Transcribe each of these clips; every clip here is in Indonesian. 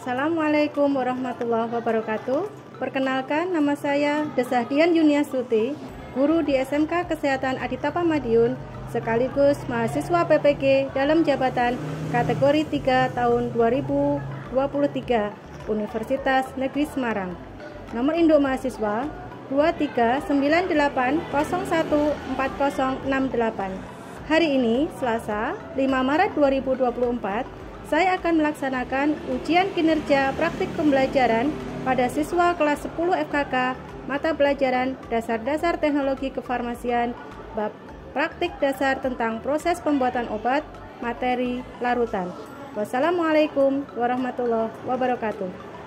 Assalamualaikum warahmatullahi wabarakatuh. Perkenalkan, nama saya Desahdian Yuniastuti, guru di SMK Kesehatan Aditapa Madiun, sekaligus mahasiswa PPG dalam jabatan kategori 3 tahun 2023 Universitas Negeri Semarang. Nomor induk mahasiswa 2398014068. Hari ini, Selasa, 5 Maret 2024, saya akan melaksanakan ujian kinerja praktik pembelajaran pada siswa kelas 10 FKK mata pelajaran Dasar-Dasar Teknologi Kefarmasian bab praktik dasar tentang proses pembuatan obat materi larutan. Wassalamualaikum warahmatullahi wabarakatuh.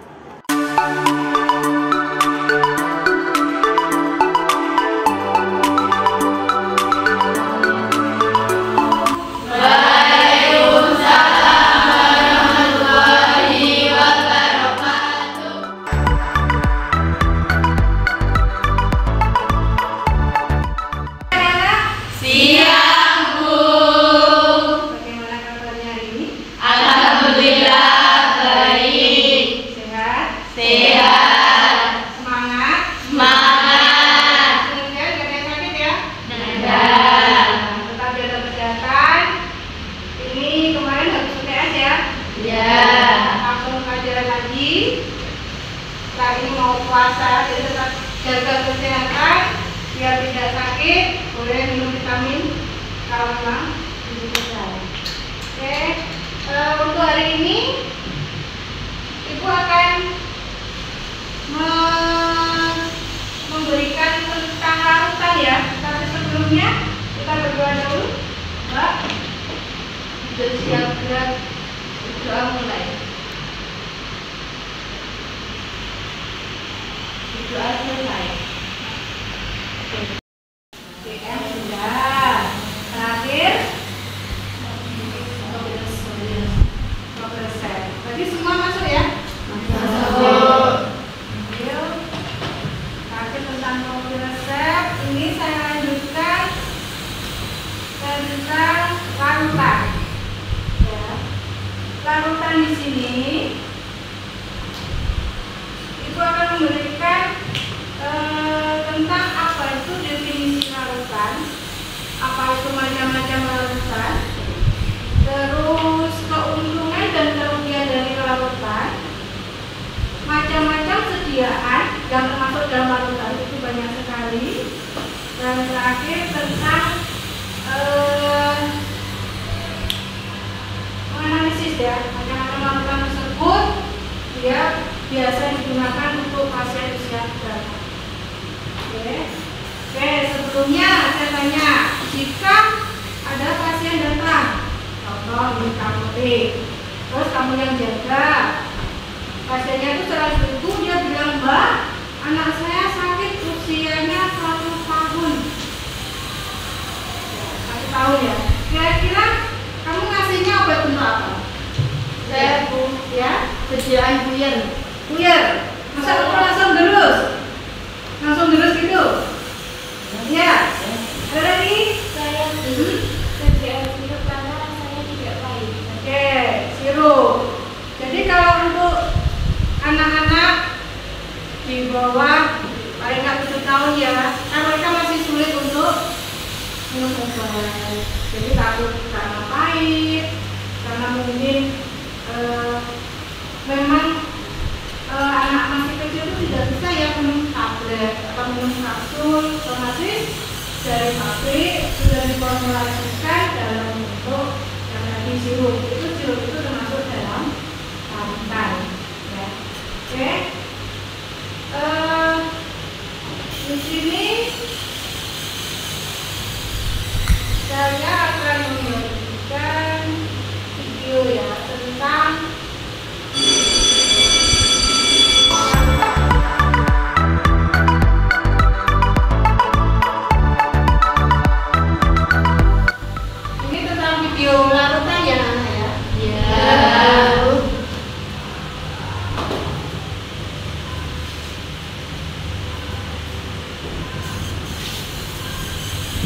Kita ini mau puasa, jadi tetap jaga kesehatan biar tidak sakit. Boleh minum vitamin kalau memang dibutuhkan. Oke, untuk hari ini Ibu akan memberikan tentang larutan ya. Tapi sebelumnya kita berdoa dulu, Mbak. Sudah siap gerak, berdoa mulai. Doa selesai. PM sudah. Terakhir resep. Tadi semua masuk ya? Masuk. Terakhir tentang kopi resep. Ini saya lanjutkan tentang larutan. Ya. Larutan di sini Ibu akan memberikan tentang apa itu definisi larutan, apa itu macam-macam larutan, terus keuntungan dan kerugian dari larutan, macam-macam sediaan yang termasuk dalam larutan itu banyak sekali, dan terakhir tentang menganalisis ya macam-macam larutan tersebut dia biasa digunakan untuk pasien usia berapa. Oke, sebelumnya saya tanya, jika ada pasien datang, contoh di apotek, terus kamu yang jaga, pasiennya itu setelah itu dia bilang, Mbak, anak saya sakit usianya 1 tahun. Ya, 1 tahun ya. Kira-kira kamu ngasihnya obat untuk apa? Saya Bu, ya, sediaan Buyer, masa langsung terus gitu? Ya. Ada lagi? Saya beli sediaan sirup karena rasanya tidak pahit. Oke, sirup. Jadi kalau untuk anak-anak di bawah paling nggak 7 tahun ya, kan mereka masih sulit untuk minum obat. Jadi takut karena pahit, karena mungkin memang anak masih kecil itu tidak bisa ya minum tablet atau minum kapsul, otomatis dari pabrik sudah diformulasikan dalam bentuk yang tadi sirup. Sirup itu termasuk dalam larutan. Ya. Oke. Di sini saya akan memberikan video ya tentang video larutan ya Nana ya? Iya.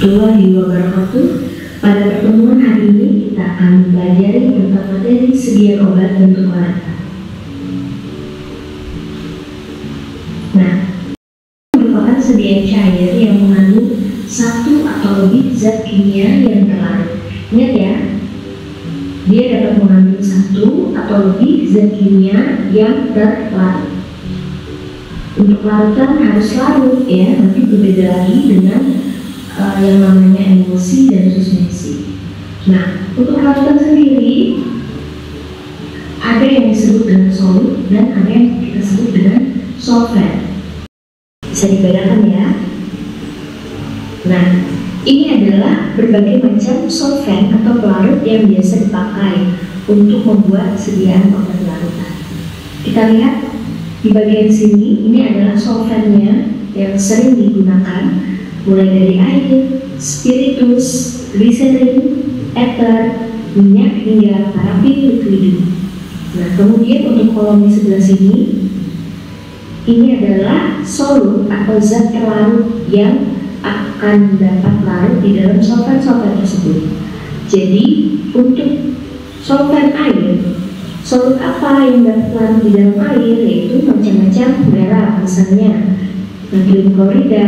Warahmatullahi wabarakatuh. Pada pertemuan hari ini kita akan mempelajari tentang materi sediaan obat bentuk larutan. kimia yang terlarut. Ingat ya, dia dapat mengambil satu atau lebih zat kimia yang terlarut. Untuk larutan harus larut ya, nanti berbeda lagi dengan yang namanya emulsi dan suspensi. Nah, untuk larutan sendiri ada yang disebut dengan solut dan ada yang kita sebut dengan solvent. Bisa dibedakan ya. Nah, ini adalah berbagai macam solvent atau pelarut yang biasa dipakai untuk membuat sediaan obat larutan. Kita lihat di bagian sini, ini adalah solventnya yang sering digunakan, mulai dari air, spiritus, gliserin, ether, minyak hingga parafin liquidum. Nah, kemudian untuk kolom di sebelah sini, ini adalah solut atau zat terlarut yang akan dapat larut di dalam solvent-solvent tersebut. Jadi, untuk solvent air, solut apa yang dapat larut di dalam air, yaitu macam-macam garam, misalnya natrium klorida,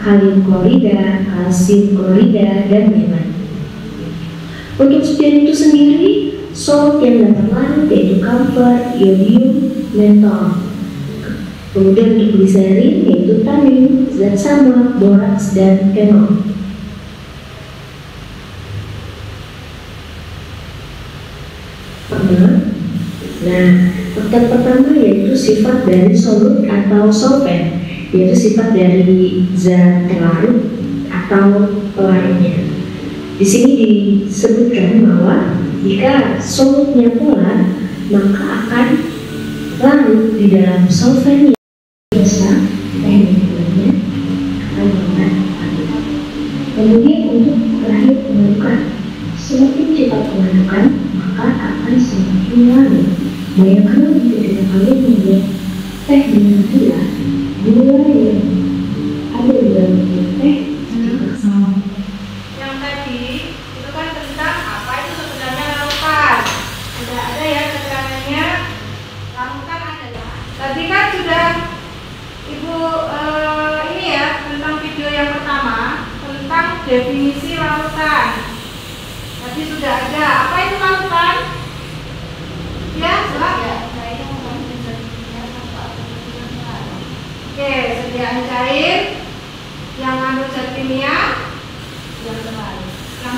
kalium klorida, kalsium klorida, dan lain-lain. Untuk spiritus sendiri, solut yang dapat larut yaitu camphor, iodium, menthol. Kemudian untuk gliserin yaitu tannin, zat sama, boraks, dan fenol. Nah, faktor pertama yaitu sifat dari solut atau solvent, yaitu sifat dari zat terlarut atau pelarutnya. Di sini disebutkan bahwa jika solutnya polar, maka akan larut di dalam solvent yang biasa tekniknya akan menggunakan. Kemudian untuk terakhir pengarukan, semakin cepat pengarukan maka akan semakin larut. Bayangkan ketika kalian membuat teh dengan gula yang ada di dalam teh. Yang tadi itu kan tentang apa itu sebenarnya larutan. Sudah ada ya keterangannya. Larutan adalah. Tadi kan sudah Ibu ini ya tentang video yang pertama tentang definisi larutan. Tadi sudah ada. Apa itu larutan? Ya, jelas. Oke, sediaan cair yang mengandung zat kimia yang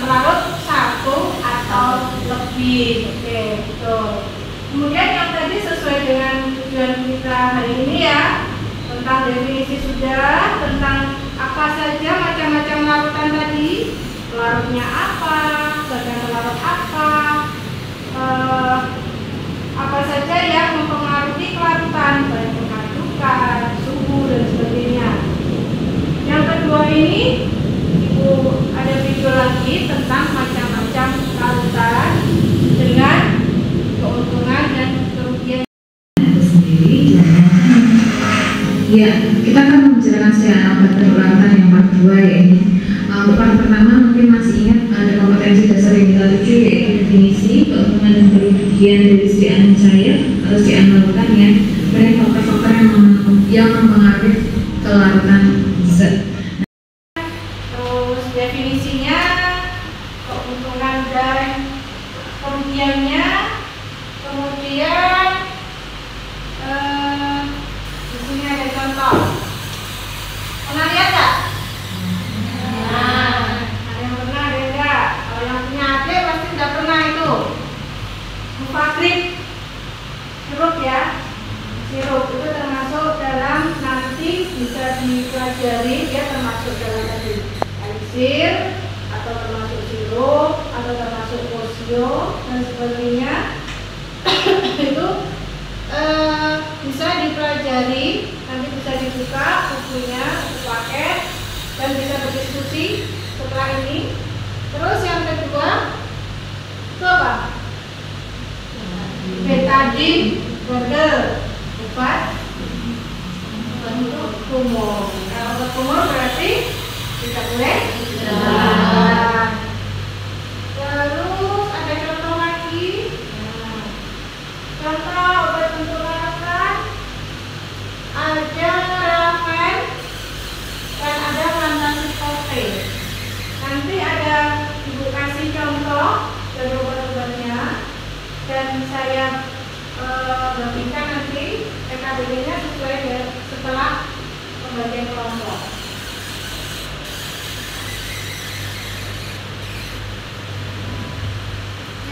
terlarut satu atau lebih. Oke, betul. Kemudian yang tadi sesuai dengan tujuan kita hari ini ya, tentang definisi sudah, tentang apa saja macam-macam larutan tadi, pelarutnya apa, zat yang terlarut apa saja yang mempengaruhi kelarutan, baik pengarukan, suhu dan sebagainya. Yang kedua ini Ibu ada video lagi tentang macam-macam larutan dengan keuntungan dan kerugian sendiri. Ya, kita akan membicarakan secara obat larutan yang part 2 ya ini. Untuk part pertama mungkin masih ingat ada kompetensi dasar yang kita tuju yaitu definisi, keuntungan dan kerugian dari sediaan cair atau sediaan larutan ya. Kemudian faktor-faktor yang mempengaruhi kelarutan zat. Terus definisinya, keuntungan dan kerugiannya, kemudian di sini ada contoh. Pernah lihat nggak? Nah, ada yang pernah, ada yang enggak. Kalau yang punya adik pasti sudah pernah itu. Mufakrik sirup ya. Sirup itu termasuk dalam nanti bisa dipelajari ya, termasuk dalam tadi elixir atau termasuk sirup atau termasuk posio dan sebagainya. Itu bisa dipelajari, nanti bisa dibuka bukunya, buku paket, dan bisa berdiskusi setelah ini. Terus yang kedua itu apa? Betadine bottle, obat untuk tumor. Kalau obat tumor berarti tidak boleh. Terus ada contoh lagi. Contoh obat untuk larutan ada ramen dan ada lantacitote. Nanti ada dan saya bagikan nanti PKBD-nya sesuai dengan setelah pembagian kelompok.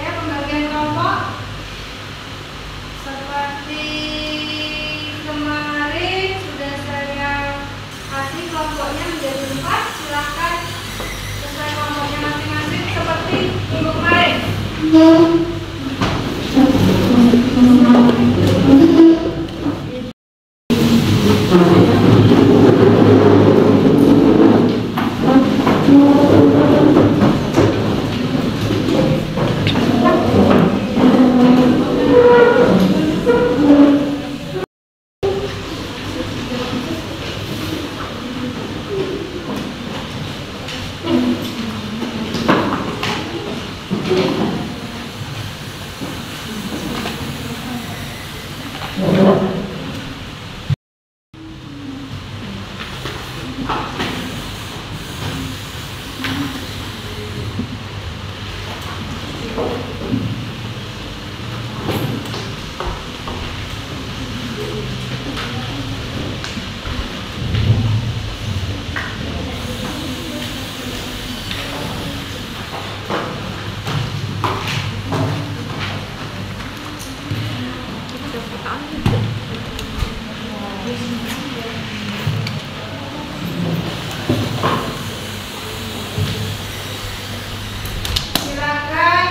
Pembagian kelompok seperti kemarin sudah saya kasih kelompoknya menjadi 4. Silahkan sesuai kelompoknya masing-masing seperti minggu kemarin. Silakan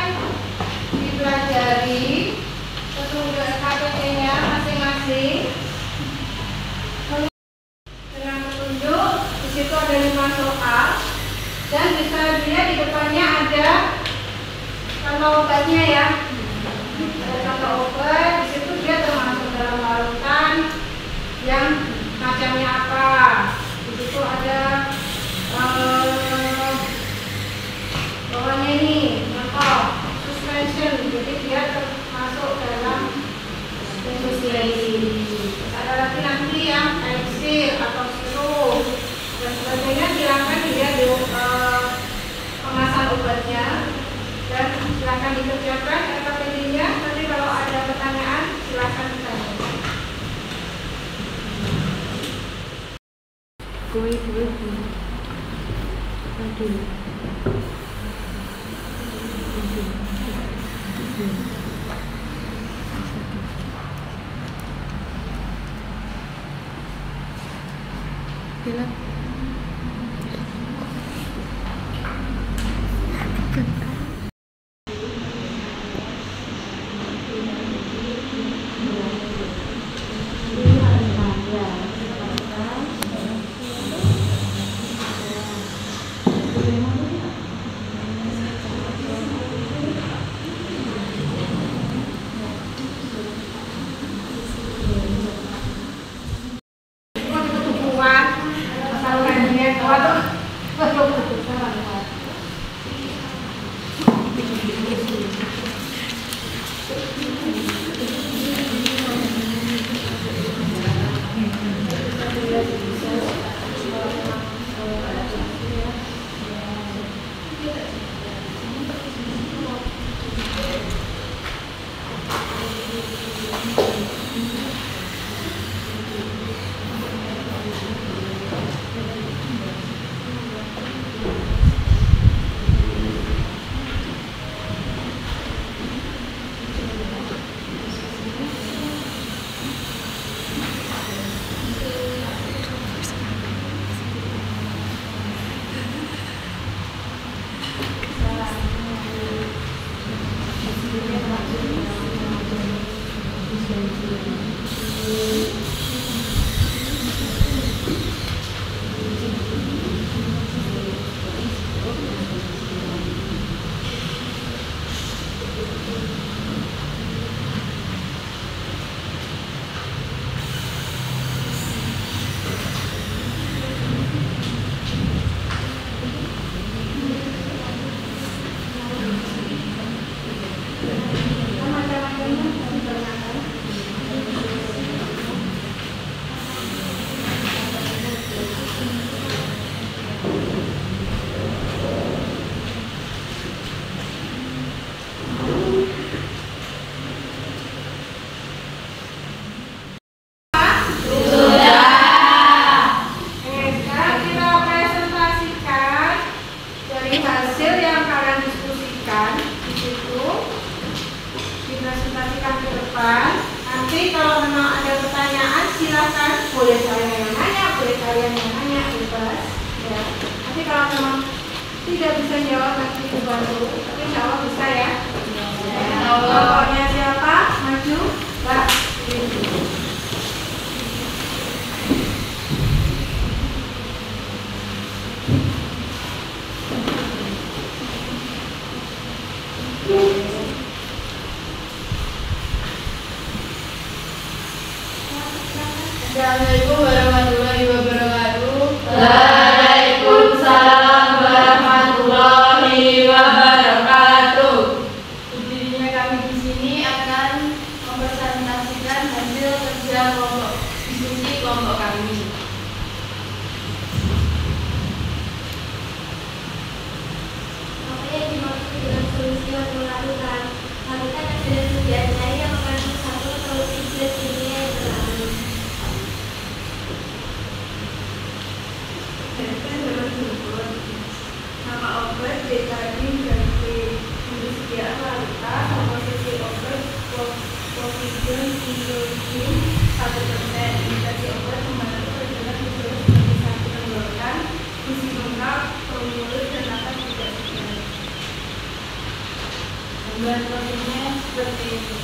dipelajari petunjuk KPT-nya masing-masing dengan petunjuk. Di situ ada 5 soal dan bisa dilihat di depannya ada contoh obatnya ya. Ada contoh obat, di situ dia termasuk dalam larutan yang macamnya apa. Di situ ada bawahnya ini contoh suspension, jadi dia termasuk dalam suspensi. Ada lagi nanti yang elixir atau sirup dan sebagainya. Silakan dilihat di kemasan obatnya dan silakan dikerjakan RKPD-nya. Nanti kalau ada pertanyaan silakan bertanya. kembalikan ke depan. Nanti kalau memang ada pertanyaan silakan, boleh saya yang nanya, boleh kalian yang nanya, bebas ya. Nanti kalau memang tidak bisa jawab nanti dibantu, tapi insya Allah bisa ya. Pokoknya siapa? Maju, Mbak. Assalamualaikum warahmatullahi wabarakatuh. Waalaikumsalam warahmatullahi wabarakatuh. Berdirinya kami di sini akan mempresentasikan hasil kerja kelompok diskusi kelompok kami. Apa yang dimaksud dengan solusi yang melakukan? Lakukan hasil kerjaan saya yang mengandung satu atau lebih zat kimia yang terlalu. Nama obat betadine dan disediakan larutan komposisi obat povidone indolin 1%. Indikasi obat membantu perjalanan hidrolis sebagai satu tenggorokan, fungsi lengkap, formulir dan akan tidak segar. Gambar prosesnya seperti ini.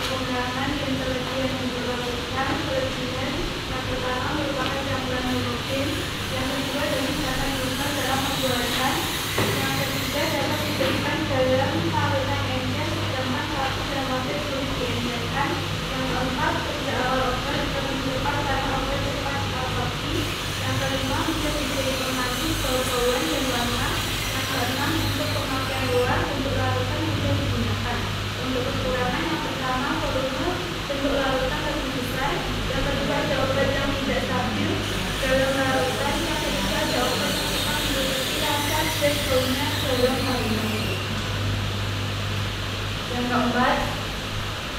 Penggunaan intelijen yang dilakukan perizinan yang pertama merupakan campuran rutin, yang kedua dari misalkan lupa dalam pembuatan, yang ketiga dapat diberikan dalam larutan encer sedangkan waktu dan waktu sulit diencerkan, yang keempat sejak awal obat terbentukkan karena obat cepat absorpsi, yang kelima bisa diberi informasi bau-bauan dan warna, yang keenam untuk pemakaian luar untuk larutan bisa digunakan. Untuk kekurangan yang pertama volume bentuk larutan lebih besar, yang kedua ada obat yang tidak stabil dalam larutan, yang ketiga ada obat yang cepat memiliki rasa dan baunya dalam kandungan. Yang keempat,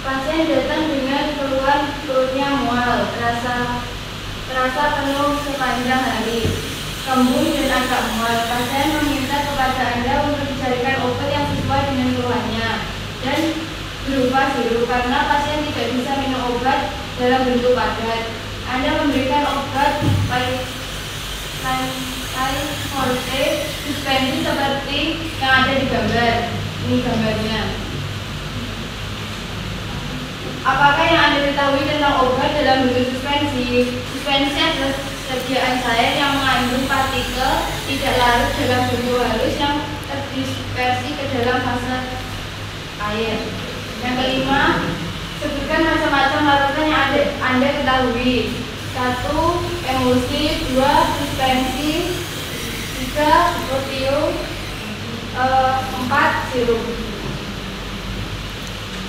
pasien datang dengan keluhan perutnya mual, terasa penuh sepanjang hari, kembung dan agak mual. Pasien meminta kepada Anda untuk dicarikan obat yang sesuai dengan keluhannya dan berupa sirup karena pasien tidak bisa minum obat dalam bentuk padat. Anda memberikan obat forte suspensi seperti yang ada di gambar. Ini gambarnya. Apakah yang Anda ketahui tentang obat dalam bentuk suspensi? Suspensi adalah sediaan cair yang mengandung partikel tidak larut dalam bentuk halus yang terdispersi ke dalam fase air. Yang kelima, sebutkan macam-macam larutan yang Anda ketahui. 1. Emulsi, 2. Suspensi, 3. Proteum, 4. Sirup.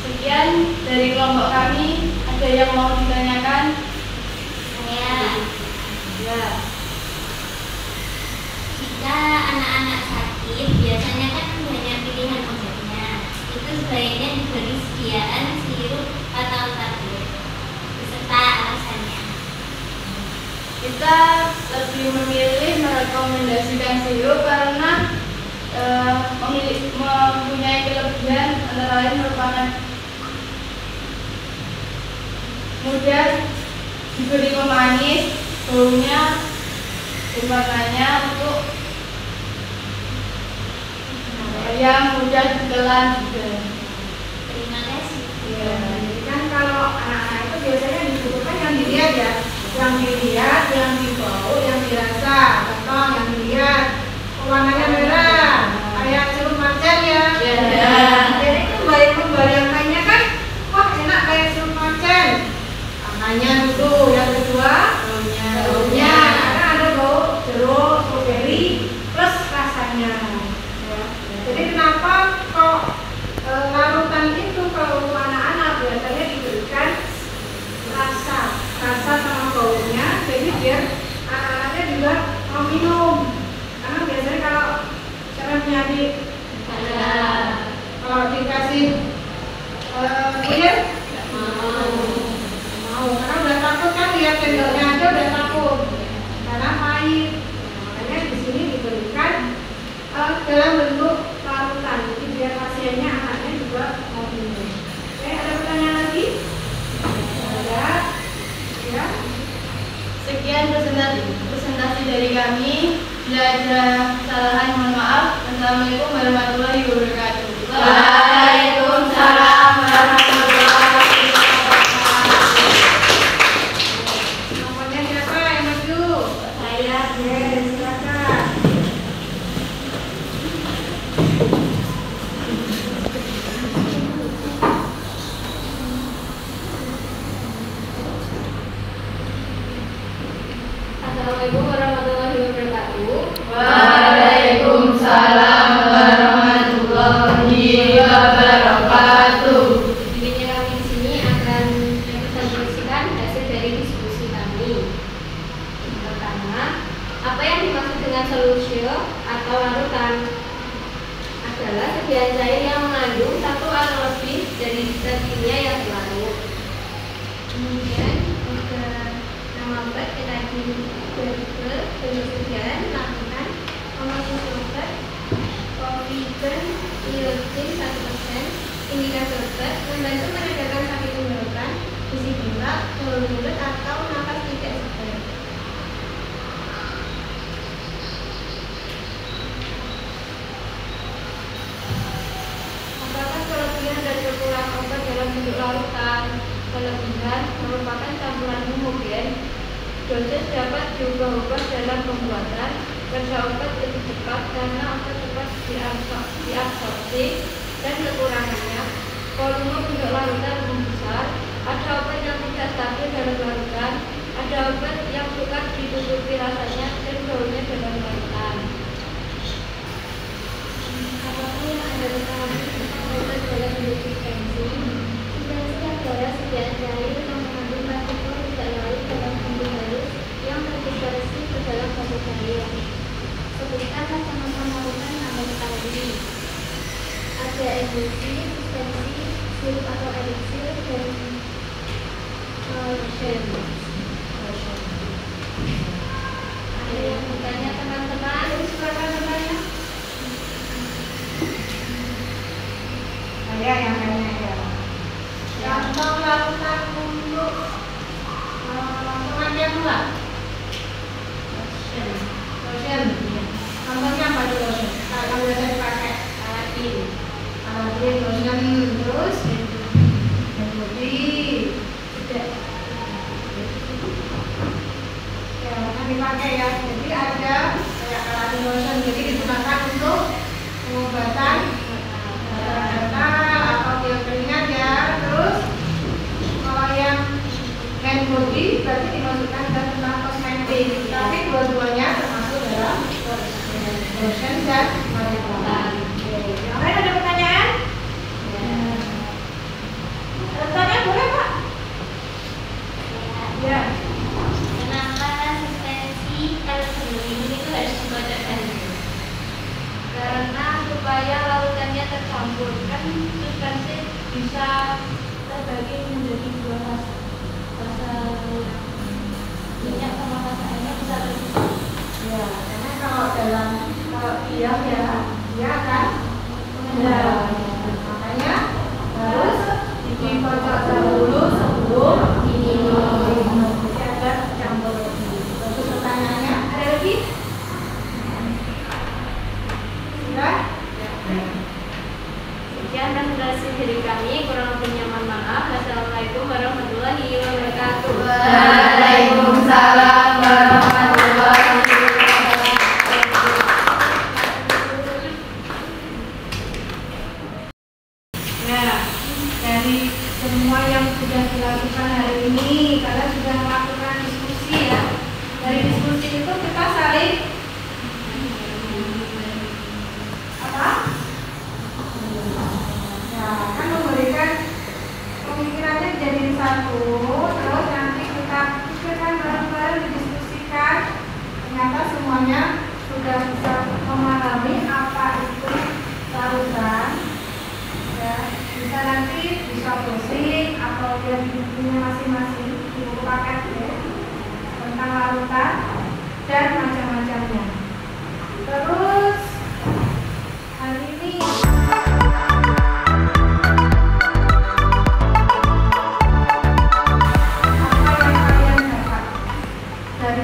Sekian dari kelompok kami. Ada yang mau ditanyakan? Ya. Jika anak-anak sakit, biasanya kan banyak pilihan obatnya. Itu sebaiknya diberi sediaan sirup atau tablet beserta alasannya. Kita lebih memilih merekomendasikan sirup karena mempunyai kelebihan antara lain merupakan mudah diberi pemanis, baunya dan warnanya untuk yang mudah ditelan juga. Terima kasih. Ya, jadi kan kalau anak-anak itu biasanya dibutuhkan yang dilihat ya, yang dibau, yang dirasa. Contoh yang dilihat, warnanya merah, kayak sirup marjan ya. Jadi kembali yang lainnya kan, wah enak kayak sirup marjan. Makanya dulu, yang kedua baunya, karena ada bau jeruk, strawberry, plus rasanya. Ya. Jadi kenapa kok larutan itu kalau untuk anak-anak biasanya diberikan rasa sama baunya, jadi biar anak-anaknya juga mau minum. Karena biasanya kalau cara penyakit kalau dikasih air mau, karena udah takut kan, lihat cendolnya aja udah takut karena pahit. Makanya di sini diberi Sekian presentasi dari kami. Bila ada kesalahan, mohon maaf. Assalamualaikum warahmatullahi wabarakatuh. Waalaikumsalam warahmatullahi wabarakatuh. Nomornya siapa yang maju? Saya Silakan. Assalamualaikum warahmatullahi wabarakatuh. Waalaikumsalam warahmatullahi wabarakatuh. Intinya kami di sini akan mempresentasikan hasil dari diskusi kami. Yang pertama, apa yang dimaksud dengan solution atau larutan? Adalah sediaan cair yang mengandung satu atau lebih dari zat kimia yang berlarut. Kemudian ada nama obat etadin berikut penelitian lakukan homosulfat poligen iotin 1%. Indikasi obat membantu meredakan sakit tenggorokan, isi bengkak, bau mulut atau nafas tidak segar. Apakah kelebihan dan kekurangan obat dalam bentuk larutan? Kelebihan merupakan campuran homogen. Dosis dapat diubah-ubah dalam pembuatan. Kerja obat lebih cepat karena obat cepat diabsorpsi, dan kekurangannya volume bentuk larutan lebih besar. Ada obat yang tidak stabil dalam larutan. Ada obat yang sukar ditutupi rasanya dan baunya dalam larutan. Apakah yang Anda ketahui tentang obat dalam bentuk suspensi? Suspensi adalah sediaan cair yang mengandung partikel tidak larut dalam bentuk halus yang terdispersi ke dalam satu cair. Sebutkan macam-macam larutan yang Anda ketahui. Ada emulsi, suspensi, sirup atau eliksir, dan lotion. Ada yang bertanya teman-teman? Silakan bertanya. Saya yang tanya ya. Contoh larutan untuk pengajian pula. Lotion. Contohnya apa tuh lotion? Kalau biasa dipakai alatin, lotion terus dan body. Tidak. Ya, akan dipakai ya. Jadi ada kayak alatin lotion. Jadi digunakan untuk pengobatan gatal atau dia keringat ya. Terus kalau yang hand body berarti dimasukkan ke tentang kosmetik. Tapi dua-duanya termasuk dalam lotion dan larutan. Yang lain ada pertanyaan? Ada pertanyaan boleh Pak? Ya. Kenapa suspensi kalau sebelum itu harus dibacakan? Karena supaya larutannya tercampur, kan suspensi bisa terbagi menjadi dua fase. Fase minyak sama fase airnya bisa terpisah. Ya, karena kalau diam ya, dia akan mengendap. Makanya harus dikocok dahulu sebelum diminum. Jadi agar campur. Terus pertanyaannya ada lagi? Sudah? Sekian presentasi dari kami, kurang lebihnya mohon maaf. Wassalamualaikum warahmatullahi wabarakatuh. Waalaikumsalam warahmatullahi wabarakatuh. Nah, dari semua yang sudah dilakukan hari ini, kalian sudah melakukan diskusi ya. Dari diskusi itu kita saling apa? Ya, kan memberikan pemikirannya jadi satu, terus nanti kita pikirkan bareng-bareng, didiskusikan. Ternyata semuanya sudah bisa memahami apa itu larutan. Ya, bisa nanti bisa browsing atau lihat di bukunya masing-masing, di buku paket ya, tentang larutan dan macam-macamnya. Terus hari ini apa yang kalian dapat dari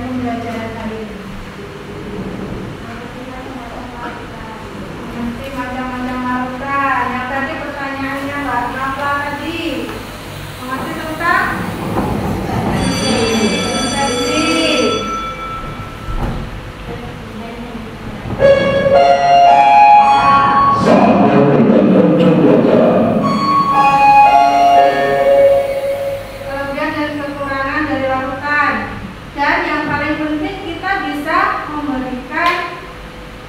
Kelebihan dan kekurangan dari larutan. Dan yang paling penting kita bisa memberikan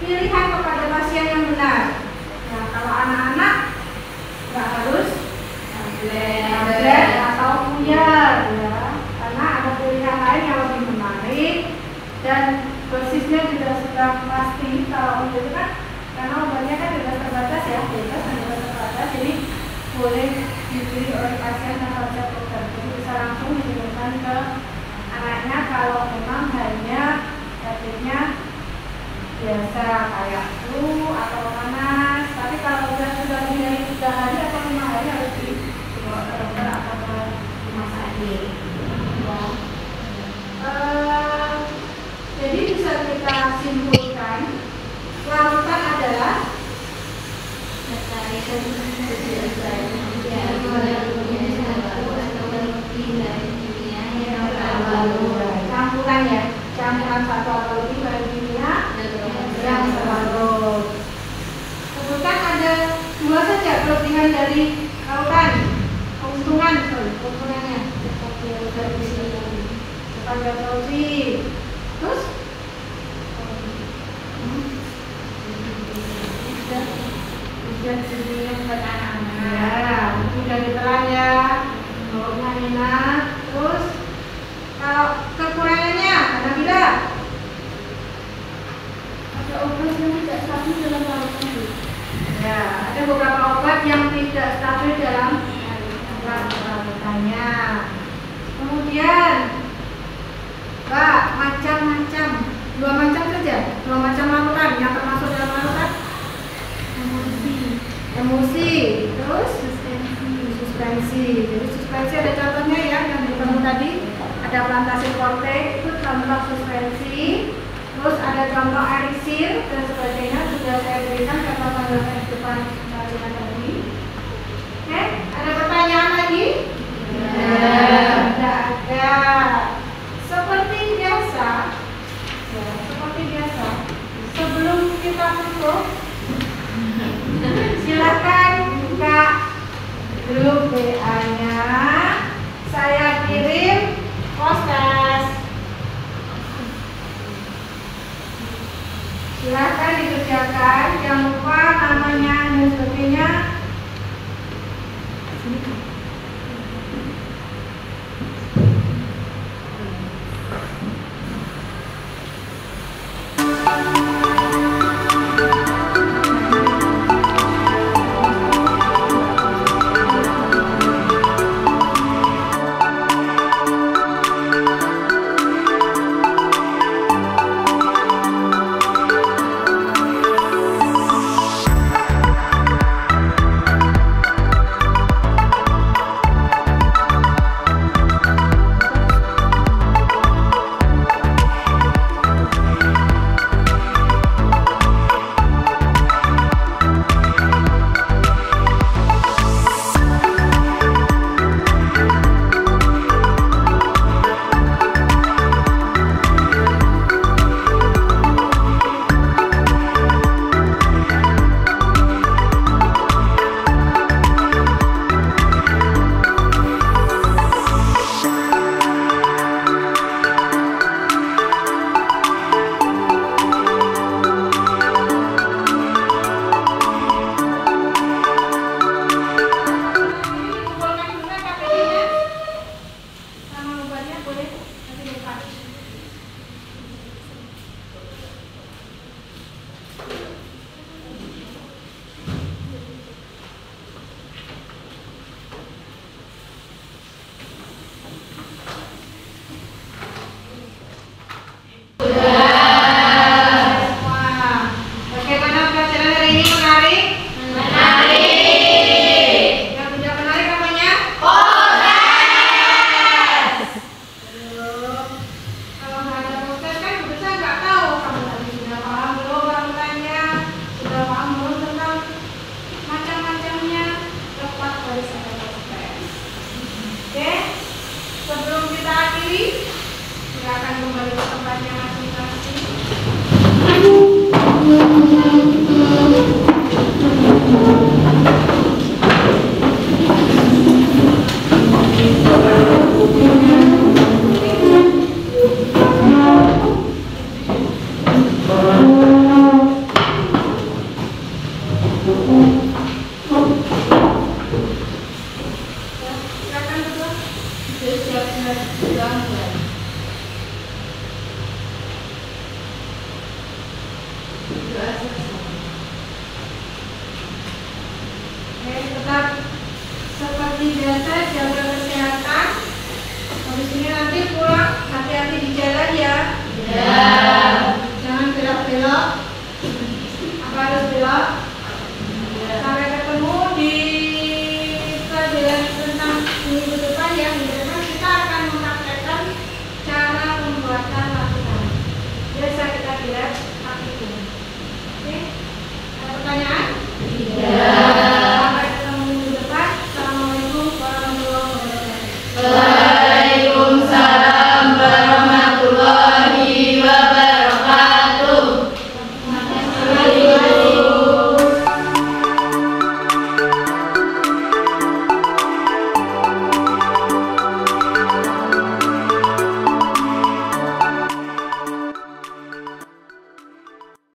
pilihan kepada pasien yang benar. Nah, kalau anak-anak nggak harus tablet atau buyar ya, karena ada pilihan lain yang lebih menarik dan dosisnya juga sudah pasti. Kalau untuk itu kan karena obatnya kan bebas terbatas ya, bebas dan bebas terbatas, jadi boleh dipilih oleh pasien tanpa resep dokter. Jadi bisa langsung diberikan ke anaknya kalau memang hanya sakitnya biasa kayak flu atau panas. Tapi kalau sudah lebih dari 3 hari atau 5 hari harus dibawa ke dokter atau ke rumah sakit. Jadi bisa kita simpulkan, larutan adalah campuran ya, campuran satu atau lebih bahan kimia yang terlarut. Sebutkan ada 2 saja kelebihan dari larutan. Keuntungannya cepat absorpsi. Terus yang buat anak-anak mudah ditelan ya, baunya enak. Terus kalau kekurangannya ada bila ada obat yang tidak stabil dalam larutan ya, ada beberapa obat yang tidak stabil dalam larutannya. Kemudian macam-macam, 2 macam saja, 2 macam larutan yang termasuk dalam larutan. Emosi, terus suspensi. Jadi suspensi ada contohnya ya yang ketemu tadi, ada plantasi kortek itu contoh suspensi. Terus ada contoh eliksir dan sebagainya, sudah saya berikan contoh-contohnya di depan kalian tadi. Oke, ada pertanyaan lagi? Tidak ada. Seperti biasa, sebelum kita tutup, silakan buka grup WA-nya. Saya kirim postas. Silakan dikerjakan. Jangan lupa namanya dan sebagainya. sehat, jaga kesehatan. Habis ini nanti pulang hati-hati di jalan ya. Ya. Jangan belok-belok. Apa harus belok? Sampai ketemu di pelajaran tentang minggu depan ya. Minggu depan kita akan mempraktekkan cara pembuatan lapisan. Biasa kita lihat praktikum. Oke? Ada pertanyaan?